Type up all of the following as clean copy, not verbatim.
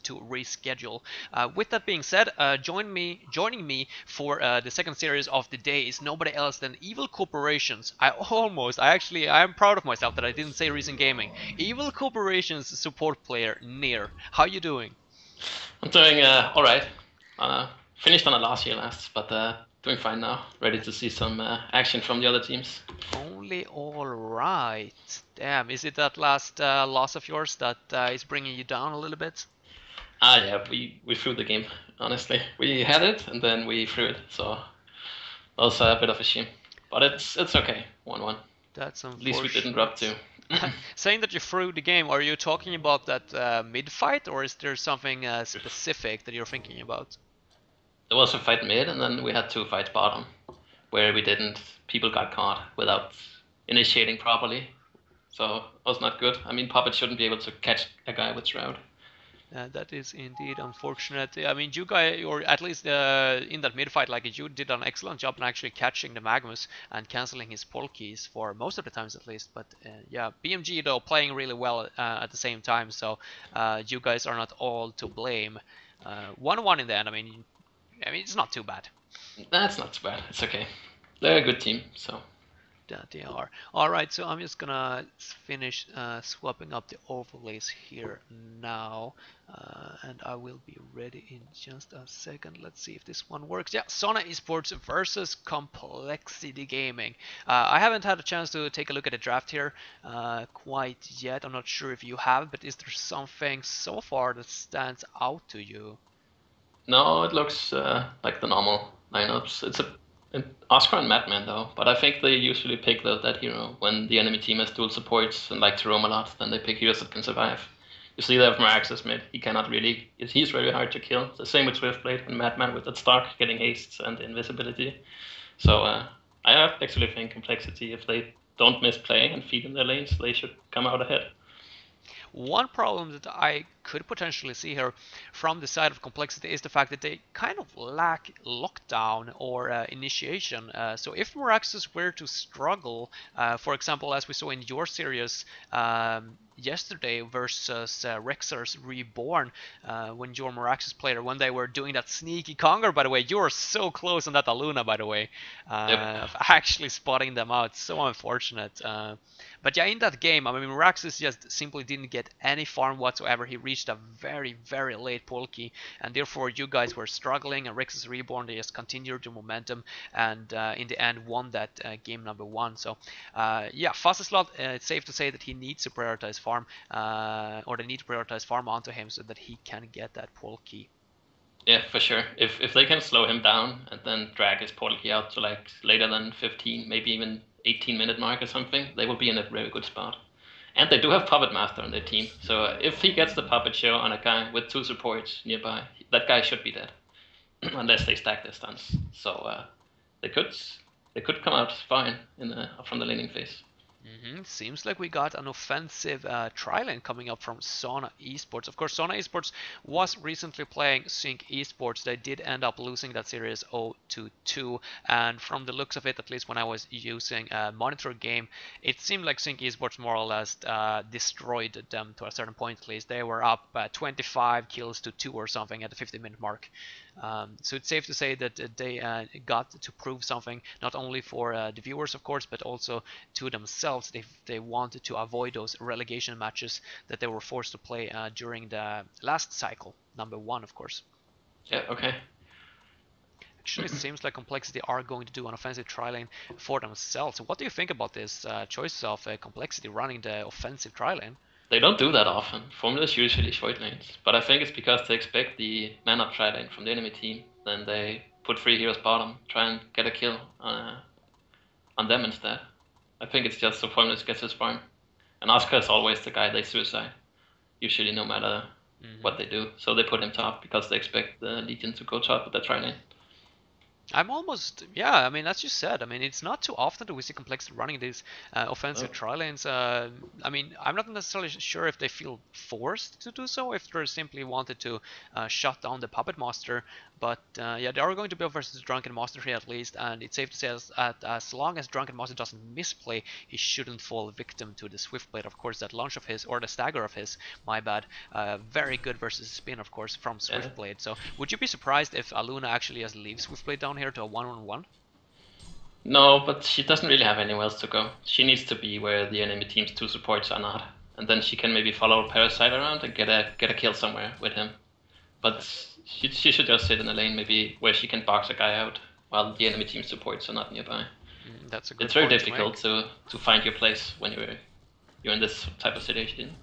to reschedule. With that being said, joining me for the second series of the day is nobody else than Evil Corporations. I'm proud of myself that I didn't say Recent Gaming. Evil Corporations support player Near. How you doing? I'm doing all right. Finished on a last year last, but doing fine now. Ready to see some action from the other teams. Only all right. Damn, is it that last loss of yours that is bringing you down a little bit? Yeah, we threw the game. Honestly, we had it and then we threw it, so that was a bit of a shame. But it's okay. 1-1. That's At least we didn't drop unfortunate. two. Saying that you threw the game, are you talking about that mid-fight, or is there something specific that you're thinking about? There was a fight mid, and then we had two fights bottom, where we didn't. People got caught without initiating properly, so it was not good. I mean, Puppet shouldn't be able to catch a guy with Shroud. That is indeed unfortunate. I mean, you guys, or at least in that mid fight, like you did an excellent job in actually catching the Magnus and canceling his Polkeys for most of the times at least. But yeah, BMG though playing really well at the same time, so you guys are not all to blame. 1-1 in the end. I mean, it's not too bad. That's not too bad. It's okay. They're a good team, so. That they are. Alright, so I'm just gonna finish swapping up the overlays here now, and I will be ready in just a second. Let's see if this one works. Yeah, Sona Esports versus Complexity Gaming. I haven't had a chance to take a look at the draft here quite yet. I'm not sure if you have, but is there something so far that stands out to you? No, it looks like the normal lineups. It's an Oscar and Madman though, but I think they usually pick that hero when the enemy team has dual supports and like to roam a lot. Then they pick heroes that can survive. You see, they have Marax's mid. He cannot really. He's very hard to kill. The same with Swiftblade and Madman with that Stark getting hastes and invisibility. So I actually think Complexity, if they don't misplay and feed in their lanes, they should come out ahead. One problem that I could potentially see here from the side of Complexity is the fact that they kind of lack lockdown or initiation. So if Meraxus were to struggle, for example, as we saw in your series yesterday versus Rexers Reborn, when your Meraxus player, when they were doing that sneaky conger, by the way, you were so close on that Aluna, by the way, Yep. actually spotting them out. So unfortunate. But yeah, in that game, I mean, Meraxus just simply didn't get any farm whatsoever. He reached a very, very late Polkey, and therefore you guys were struggling, and Rexus Reborn, they just continued the momentum, and in the end won that game number 1. So yeah, Fuzzyslot, it's safe to say that he needs to prioritize farm, or they need to prioritize farm onto him so that he can get that Polkey. Yeah, for sure. If they can slow him down and then drag his Polkey out to like later than 15, maybe even 18-minute mark or something, they will be in a very good spot. And they do have Puppet Master on their team, so if he gets the Puppet Show on a guy with 2 supports nearby, that guy should be dead, unless they stack their stuns. So they could come out fine from the laning phase. Seems like we got an offensive tri-lane coming up from Sona Esports. Of course, Sona Esports was recently playing Sync Esports. They did end up losing that series 0-2, and from the looks of it, at least when I was using a monitor game, it seemed like Sync Esports more or less destroyed them to a certain point. At least they were up 25 kills to 2 or something at the 50-minute mark. So it's safe to say that they got to prove something, not only for the viewers, of course, but also to themselves. They wanted to avoid those relegation matches that they were forced to play during the last cycle, number 1, of course. Yeah, okay. Actually, it seems like Complexity are going to do an offensive tri-lane for themselves. So what do you think about this choice of Complexity running the offensive tri-lane? They don't do that often. Formulas usually short lanes, but I think it's because they expect the man-up tri-lane from the enemy team. Then they put 3 heroes bottom, try and get a kill on them instead. I think it's just so Formulas gets his farm. And Oscar is always the guy they suicide, usually no matter what they do. So they put him top because they expect the Legion to go top with that tri-lane. I'm almost, yeah, I mean, as you said, I mean, it's not too often that we see Complexity running these offensive tri-lanes. I mean, I'm not necessarily sure if they feel forced to do so, if they simply wanted to shut down the Puppet Master, But yeah, they are going to build versus Drunken Master here at least, and it's safe to say that as long as Drunken Master doesn't misplay, he shouldn't fall victim to the Swift Blade. Of course, that launch of his, or the stagger of his, my bad, very good versus spin, of course, from Swift Blade. So would you be surprised if Aluna actually has leaves Swift Blade down here to a 1-on-1? No, but she doesn't really have anywhere else to go. She needs to be where the enemy team's 2 supports are not, and then she can maybe follow Parasite around and get a kill somewhere with him. But she should just sit in a lane maybe where she can box a guy out while the enemy team supports are not nearby. That's a good It's very point difficult to find your place when you're in this type of situation.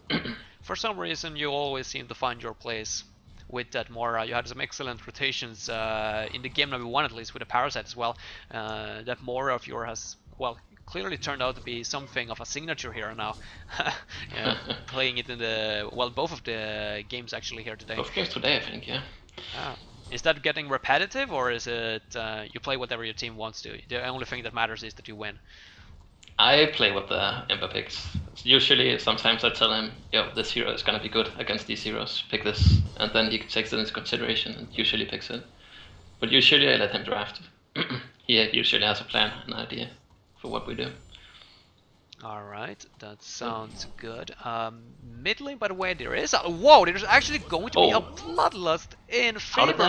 For some reason, you always seem to find your place with that Mora. You had some excellent rotations in the game number 1 at least with the Parasite as well. That Mora of yours has, well, clearly turned out to be something of a signature here now. Yeah, playing it in the, well, both of the games actually here today. Both games today, I think, yeah. Is that getting repetitive, or is it you play whatever your team wants to? The only thing that matters is that you win. I play what the Ember picks. Usually, sometimes I tell him, yo, this hero is gonna be good against these heroes, pick this, and then he takes it into consideration and usually picks it. But usually I let him draft. He usually has a plan, an idea for what we do. Alright, that sounds good. Mid lane, by the way, there is a... Whoa, there's actually going to be a bloodlust in favor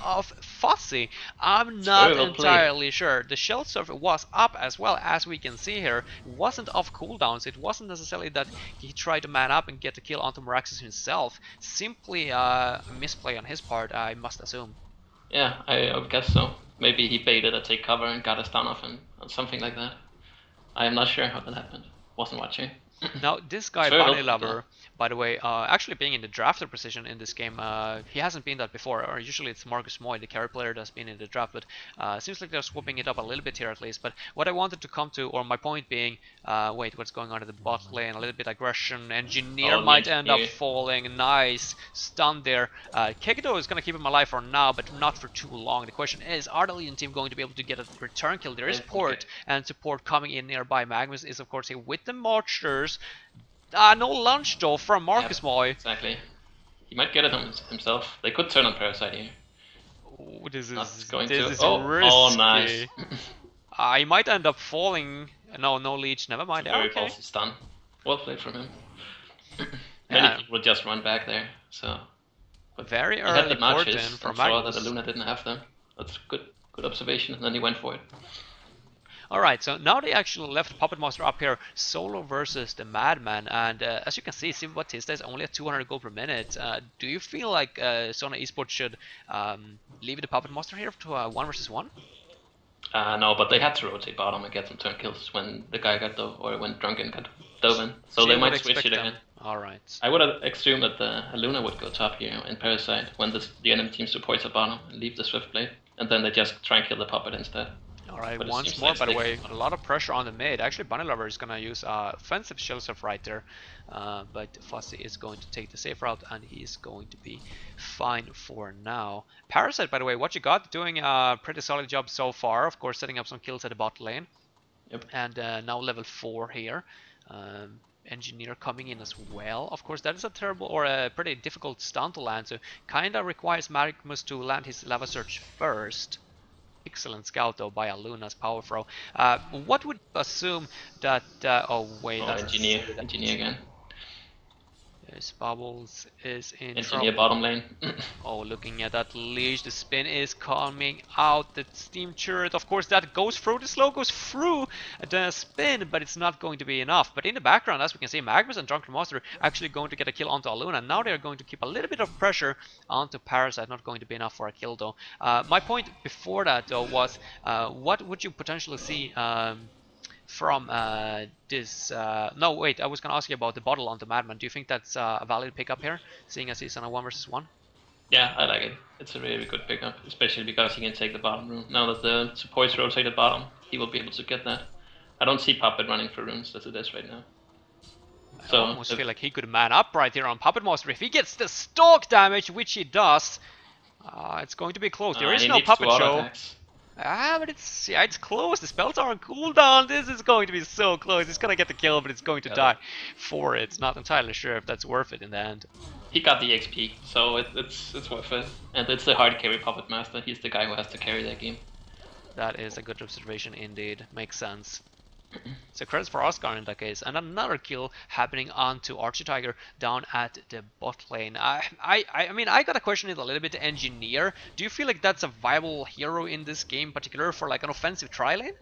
of Fuzzy. I'm not entirely sure. The shell server was up as well, as we can see here. It wasn't off cooldowns. It wasn't necessarily that he tried to man up and get the kill onto Meraxes himself. Simply a misplay on his part, I must assume. Yeah, I guess so. Maybe he baited a take cover and got a stun off and something like that. I am not sure how that happened. Wasn't watching. Now, this guy, Bunny Lover, by the way, actually being in the drafter position in this game, he hasn't been that before, or usually it's Marcus Moy, the carry player, that's been in the draft, but seems like they're swooping it up a little bit here at least. But what I wanted to come to, or my point being, wait, what's going on in the bot lane? A little bit aggression, Engineer might end up falling, nice, stun there. Kegito is going to keep him alive for now, but not for too long. The question is, are the Legion team going to be able to get a return kill? There is Port, and support coming in nearby. Magnus is of course here with the Marchers. No lunch though from Marcus Moy. Exactly. He might get it himself. They could turn on Parasite here. Oh, this is risky. Oh, nice. He might end up falling. No leech. Never mind. Very ballsy stun. Well played from him. Many people just run back there. So. But very early port in from Magnus. Saw that Aluna didn't have them. That's good observation. And then he went for it. Alright, so now they actually left Puppet Master up here solo versus the Madman, and as you can see, Silver Batista is only at 200 gold per minute. Do you feel like Sona Esports should leave the Puppet Master here to 1 versus 1? No, but they had to rotate bottom and get some turn kills when the guy got dove, or when Drunken got dove in. So they might switch it again. Alright. I would have assumed that Aluna would go top here in Parasite when the enemy team supports at bottom and leave the Swift Blade, and then they just try and kill the Puppet instead. Alright, once more, by the way, a lot of pressure on the mid. Actually, Bunny Lover is going to use offensive shield surf right there. But Fuzzy is going to take the safe route, and he's going to be fine for now. Parasite, by the way, what you got? Doing a pretty solid job so far. Of course, setting up some kills at the bot lane. Yep. And now level 4 here. Engineer coming in as well. Of course, that is a terrible or a pretty difficult stun to land. So, kinda requires Magnus to land his lava surge first. Excellent scout though by Aluna's power throw. What would assume that? Oh wait, that's Engineer again. There's Bubbles is in Engineer bottom lane. Oh, looking at that leash, the spin is coming out. The steam turret, of course, that goes through. The slow goes through the spin, but it's not going to be enough. But in the background, as we can see, Magnus and Drunken Master actually going to get a kill onto Aluna. Now they're going to keep a little bit of pressure onto Parasite. Not going to be enough for a kill though. My point before that though was, what would you potentially see? From this... no, wait, I was going to ask you about the bottle on the Madman. Do you think that's a valid pickup here, seeing as he's on a 1 versus 1? Yeah, I like it. It's a really good pickup, especially because he can take the bottom room. Now that the supports rotate at bottom, he will be able to get that. I don't see Puppet running for runes as it is right now. I almost feel like he could man up right here on Puppet Master. If he gets the stalk damage, which he does, it's going to be close. There is no Puppet show. Ah, but it's close. The spells are on cooldown. This is going to be so close. It's gonna get the kill, but it's going to die for it. Not entirely sure if that's worth it in the end. He got the XP, so it's worth it. And it's the hard carry Puppet Master. He's the guy who has to carry that game. That is a good observation indeed. Makes sense. So credits for Oscar in that case, and another kill happening onto Archie Tiger down at the bot lane. I mean, I gotta question it a little bit. The Engineer, do you feel like that's a viable hero in this game, particular for like an offensive tri lane?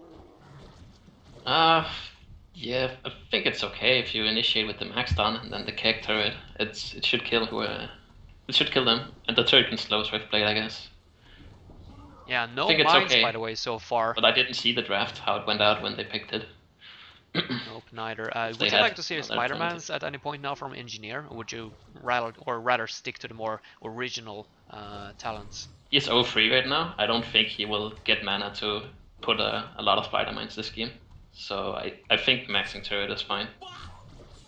Yeah, I think it's okay if you initiate with the max down and then the keg turret. It should kill it should kill them, and the turret can slow Swift Blade, I guess. Yeah, no I think it's mines okay, by the way so far. but I didn't see the draft how it went out when they picked it. Nope, neither. Would you like to see Spider-Mans at any point now from Engineer, or would you rather stick to the more original talents? He's 0-3 right now. I don't think he will get mana to put a lot of Spider-Mans this game. So I think maxing turret is fine.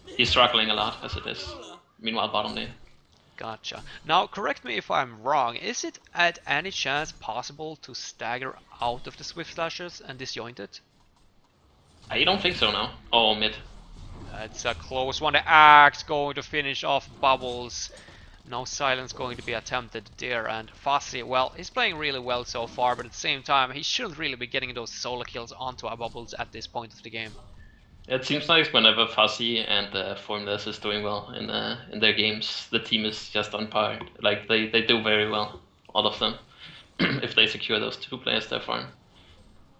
He's struggling a lot as it is. Meanwhile, bottom lane. Gotcha. Now, correct me if I'm wrong. Is it at any chance possible to stagger out of the Swift Slashes and disjoint it? I don't think so now. Oh, mid. It's a close one. The Axe going to finish off Bubbles. No silence going to be attempted there. And Fuzzy, well, he's playing really well so far, but at the same time, he shouldn't really be getting those solo kills onto our Bubbles at this point of the game. It seems like whenever Fuzzy and Formless is doing well in their games, the team is just on par. Like they do very well, all of them, if they secure those two players their farm.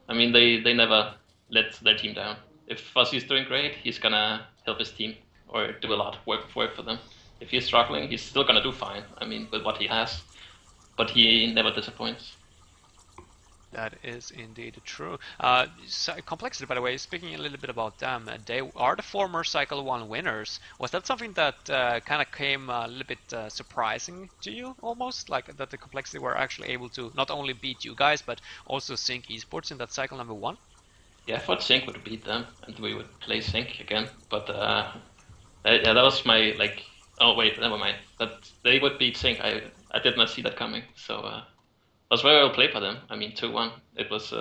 I mean, they never let their team down. If Fuzzy's doing great, he's gonna help his team or do a lot work for them. If he's struggling, he's still gonna do fine. I mean, with what he has, but he never disappoints. That is indeed true. Complexity, by the way, speaking a little bit about them, they are the former Cycle 1 winners. Was that something that kind of came a little bit surprising to you, almost? Like that the Complexity were actually able to not only beat you guys, but also Sync Esports in that Cycle number 1? Yeah, I thought Sync would beat them, and we would play Sync again, but yeah, that was my, like, oh wait, never mind. That they would beat Sync, I did not see that coming, so it was very well played by them. I mean, 2-1. It was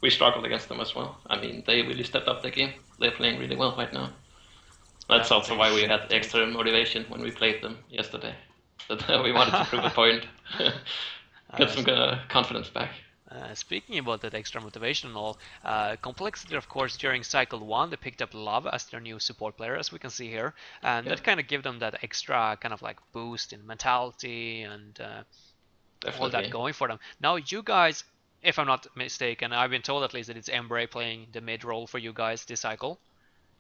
we struggled against them as well. I mean, they really stepped up the game. They're playing really well right now. That's also why we had extra motivation when we played them yesterday. That we wanted to prove a point, get some confidence back. Speaking about that extra motivation and all, Complexity, of course, during Cycle 1, they picked up Love as their new support player, as we can see here. And that kind of gave them that extra kind of like boost in mentality and all that going for them. Now you guys, if I'm not mistaken, I've been told at least that it's Embray playing the mid role for you guys this cycle.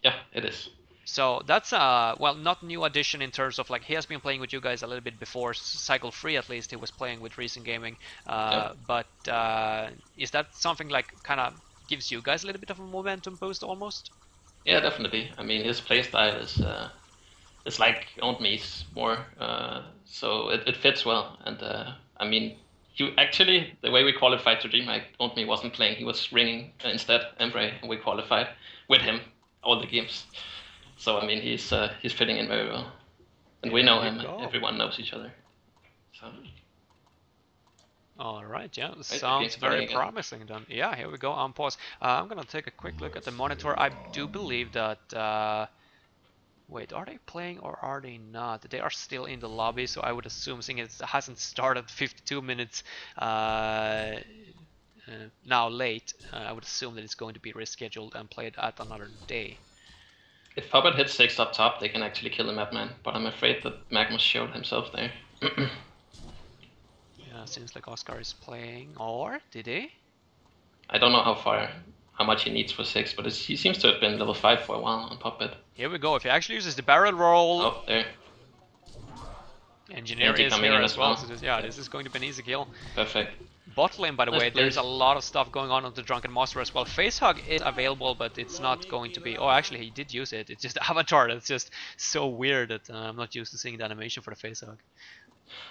Yeah, it is. So that's well, not new addition in terms of like he has been playing with you guys a little bit before cycle 3 at least. He was playing with Recent Gaming, but is that something like kind of gives you guys a little bit of a momentum boost almost? Yeah, definitely. I mean, his playstyle is it's like Owned Me's more, so it fits well. And I mean, you actually, the way we qualified to DreamHack, Owned Me wasn't playing. He was ringing instead Embray, and we qualified with him all the games. So I mean, he's fitting in very well, and we know him. Everyone knows each other. So. All right, yeah, sounds very promising then. Yeah, here we go on pause. I'm gonna take a quick look at the monitor. I do believe that. Wait, are they playing or are they not? They are still in the lobby, so I would assume, seeing it hasn't started 52 minutes now late, I would assume that it's going to be rescheduled and played at another day. If Puppet hits 6 up top, they can actually kill the Madman, but I'm afraid that Magnus showed himself there. Yeah, seems like Oscar is playing, or did he? I don't know how much he needs for 6, but he seems to have been level 5 for a while on Puppet. Here we go, if he actually uses the barrel roll. Oh, there. Engineer is here as well, so yeah, this is going to be an easy kill. Perfect. Bot lane, by the way, there's a lot of stuff going on the Drunken Monster as well. Facehug is available, but it's not going to be... Oh, actually, he did use it. It's just Avatar. It's just so weird that I'm not used to seeing the animation for the Facehug.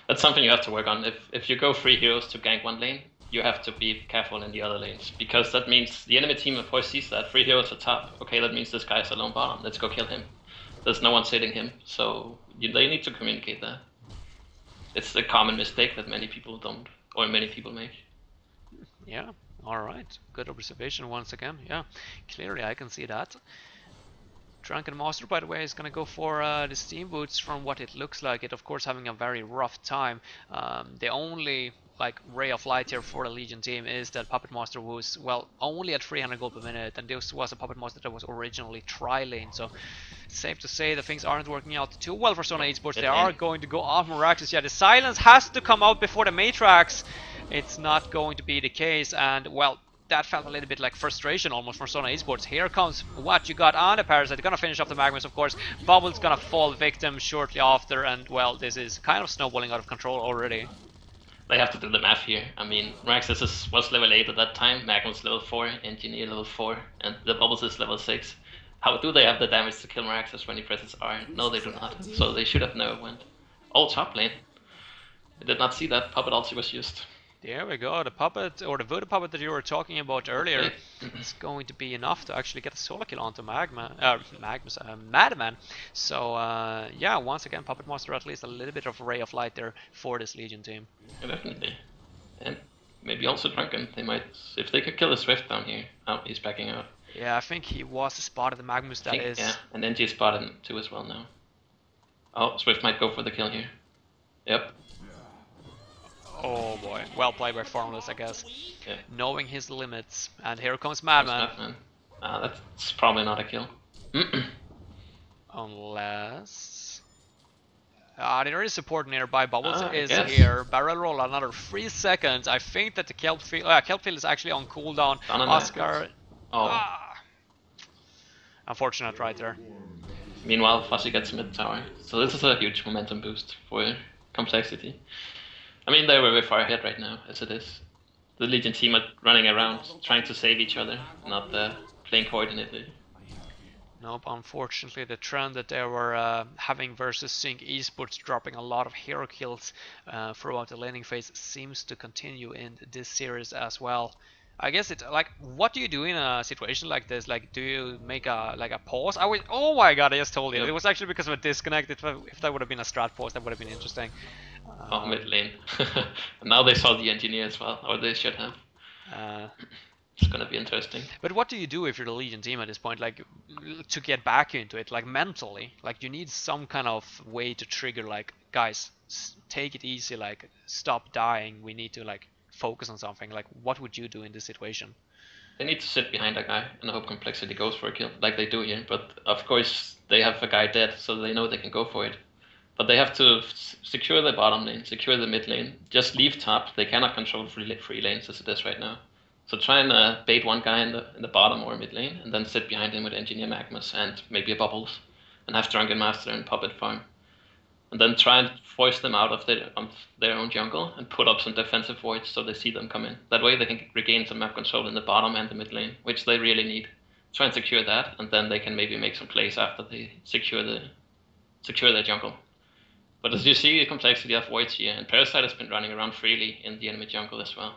That's something you have to work on. If you go 3 heroes to gank one lane, you have to be careful in the other lanes, because that means the enemy team, of course, sees that 3 heroes at top. Okay, that means this guy's alone bottom. Let's go kill him. There's no one sitting him, so they need to communicate that. It's a common mistake that many people don't, or many people make. Yeah, Alright, good observation once again. Yeah, clearly I can see that. Drunken Master, by the way, is going to go for the Steam Boots from what it looks like. It, of course, having a very rough time. The only like ray of light here for the Legion team is that Puppet Master was, well, only at 300 gold per minute, and this was a Puppet Master that was originally tri-lane, so safe to say that things aren't working out too well for Sona Esports. They are going to go off Miraculous. Yeah, the silence has to come out before the Matrax. It's not going to be the case, and, well, that felt a little bit like frustration almost for Sona Esports. Here comes what you got on the Parasite. They're gonna finish off the Magnus, of course. Bubble's gonna fall victim shortly after, and, well, this is kind of snowballing out of control already. They have to do the math here. I mean, Miraxis was level 8 at that time, Magnus level 4, Engineer level 4, and the Bubbles is level 6. How do they have the damage to kill Miraxis when he presses R? No, they do not. So they should have never went. Oh, top lane. I did not see that. Puppet also was used. There we go, the puppet, or the voodoo puppet that you were talking about earlier, is going to be enough to actually get a solo kill onto Madman. So, yeah, once again, Puppet Master at least a little bit of ray of light there for this Legion team. Yeah, definitely. And maybe also Drunken. They might, if they could kill the Swift down here. Oh, he's backing out. Yeah, I think he was spotted the Magnus, that is. Yeah, and NG spotted him too as well now. Oh, Swift might go for the kill here. Yep. Oh boy, well played by Formless, I guess. Yeah. Knowing his limits. And here comes Madman. That's probably not a kill. Unless... there is support nearby. Bubbles is yes. here. Barrel roll another 3 seconds. I think that the Kelp Field is actually on cooldown. Oscar... Oh. Unfortunate right there. Meanwhile, Fuzzy gets mid tower. So this is a huge momentum boost for Complexity. I mean, they're very far ahead right now, as it is. The Legion team are running around, trying to save each other, not playing coordinately. Nope, unfortunately the trend that they were having versus Sync Esports, dropping a lot of hero kills throughout the laning phase, seems to continue in this series as well. I guess it's like, what do you do in a situation like this? Like, do you make a pause? Oh my god, I just told you. It was actually because of a disconnect. If that would have been a strat pause, that would have been interesting. Oh, mid lane. Now they saw the engineer as well, or they should have. It's gonna be interesting. But what do you do if you're the Legion team at this point? Like, to get back into it, like mentally, like you need some kind of way to trigger, like, guys, take it easy, like, stop dying. We need to like focus on something. Like, what would you do in this situation? They need to sit behind a guy and hope Complexity goes for a kill, like they do here. But of course, they have a guy dead, so they know they can go for it. But they have to secure the bottom lane, secure the mid lane. Just leave top. They cannot control free lanes as it is right now. So try and bait one guy in the bottom or mid lane, and then sit behind him with Engineer Magnus and maybe a Bubbles, and have Drunken Master and Puppet farm. And then try and force them out of their own jungle and put up some defensive voids so they see them come in. That way they can regain some map control in the bottom and the mid lane, which they really need. Try and secure that, and then they can maybe make some plays after they secure their jungle. But as you see, the Complexity of voids here, and Parasite has been running around freely in the enemy jungle as well.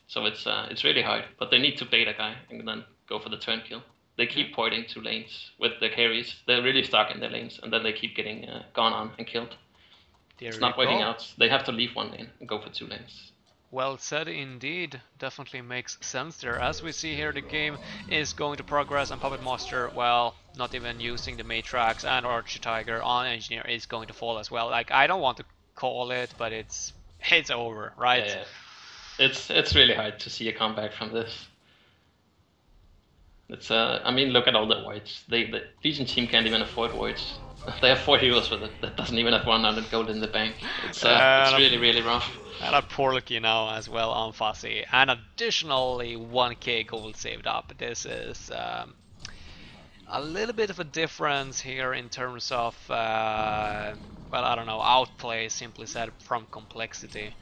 So it's really hard, but they need to bait a guy and then go for the turn kill. They keep porting to lanes with the carries. They're really stuck in their lanes, and then they keep getting gone on and killed. It's not working out. They have to leave one lane and go for 2 lanes. Well said indeed. Definitely makes sense there. As we see here, the game is going to progress, and Puppet Master, well, not even using the Matrax and Archer Tiger on Engineer is going to fall as well. Like, I don't want to call it, but it's over, right? Yeah. It's really hard to see a comeback from this. It's I mean, look at all the voids. The Legion team can't even afford voids. They have 4 heroes with it that doesn't even have 100 gold in the bank. It's really rough. And a Porky now as well on Fuzzy, and additionally 1k gold saved up. This is a little bit of a difference here in terms of well, I don't know, outplay, simply said, from Complexity.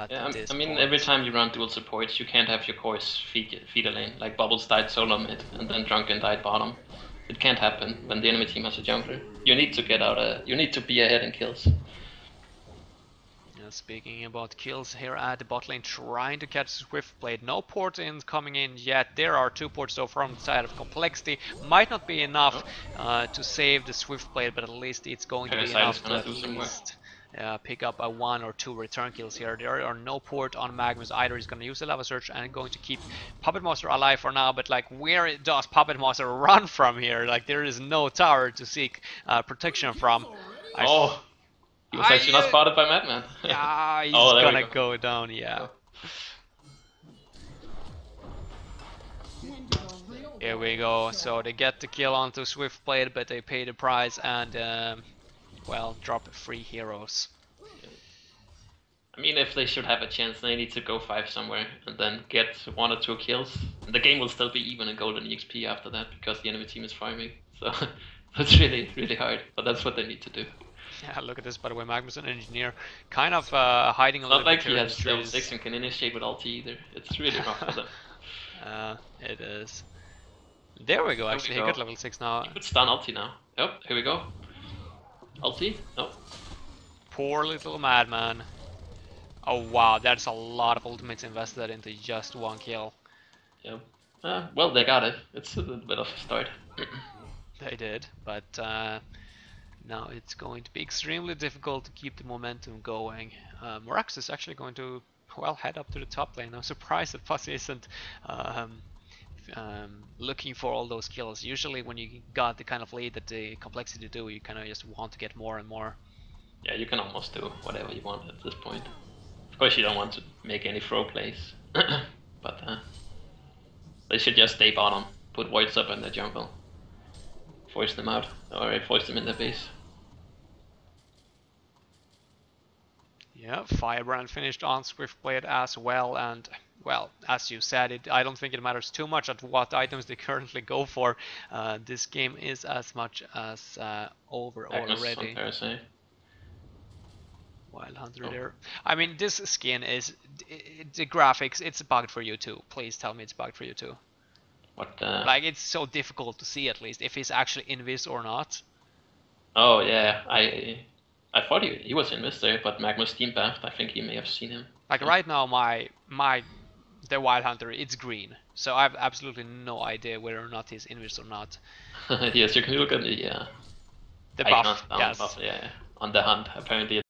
Yeah, I mean, every time you run dual supports, you can't have your cores feed a lane. Like Bubbles died solo mid, and then Drunken died bottom. It can't happen when the enemy team has a jungler. You need to get out. You need to be ahead in kills. Yeah, speaking about kills here at the bot lane, trying to catch Swiftblade. No port in coming in yet. There are 2 ports though from the side of Complexity. Might not be enough to save the Swiftblade, but at least it's going to be enough to at least pick up a 1 or 2 return kills here. There are no port on Magnus either. He's going to use the Lava Surge and going to keep Puppet Master alive for now, but like where does Puppet Master run from here? Like there is no tower to seek protection from. He was actually not spotted by Madman. Yeah, he's gonna go down, yeah. Here we go, so they get the kill onto Swiftblade, but they pay the price and, well, drop 3 heroes. I mean, if they should have a chance, they need to go 5 somewhere and then get 1 or 2 kills. And the game will still be even in golden EXP after that because the enemy team is farming. So that's really, really hard, but that's what they need to do. Yeah, look at this, by the way, Magnus and Engineer kind of hiding a little bit. Not like he has level 6 and can initiate with ulti either. It's really rough for them. It is. There we go, actually, he got level 6 now. He could stun ulti now. Yep, here we go. Ulti? No. Poor little Madman. Oh wow, that's a lot of ultimates invested into just 1 kill. Yep. Well, they got it. It's a little bit of a start. They did, but now it's going to be extremely difficult to keep the momentum going. Morax is actually going to, well, head up to the top lane. I'm surprised that Pussy isn't looking for all those kills. Usually when you got the kind of lead that the complexity do, you kind of just want to get more and more. Yeah, you can almost do whatever you want at this point. Of course you don't want to make any throw plays, but they should just stay bottom, put voids up in the jungle, force them out, or force them in their base. Yeah, Firebrand finished on Swiftblade as well, and well, as you said, I don't think it matters too much at what items they currently go for. This game is as much as over already. Wild Hunter there. I mean, this skin is the graphics. It's bugged for you too. Please tell me it's bugged for you too. What? Like it's so difficult to see at least if he's actually invis or not. Oh yeah, I thought he was invis there, but Magma Steam buffed. I think he may have seen him. Like right now, the Wild Hunter, it's green, so I have absolutely no idea whether or not he's invis or not. Yes, you can look at the buff. Yes. Buff, yeah. On the hunt, apparently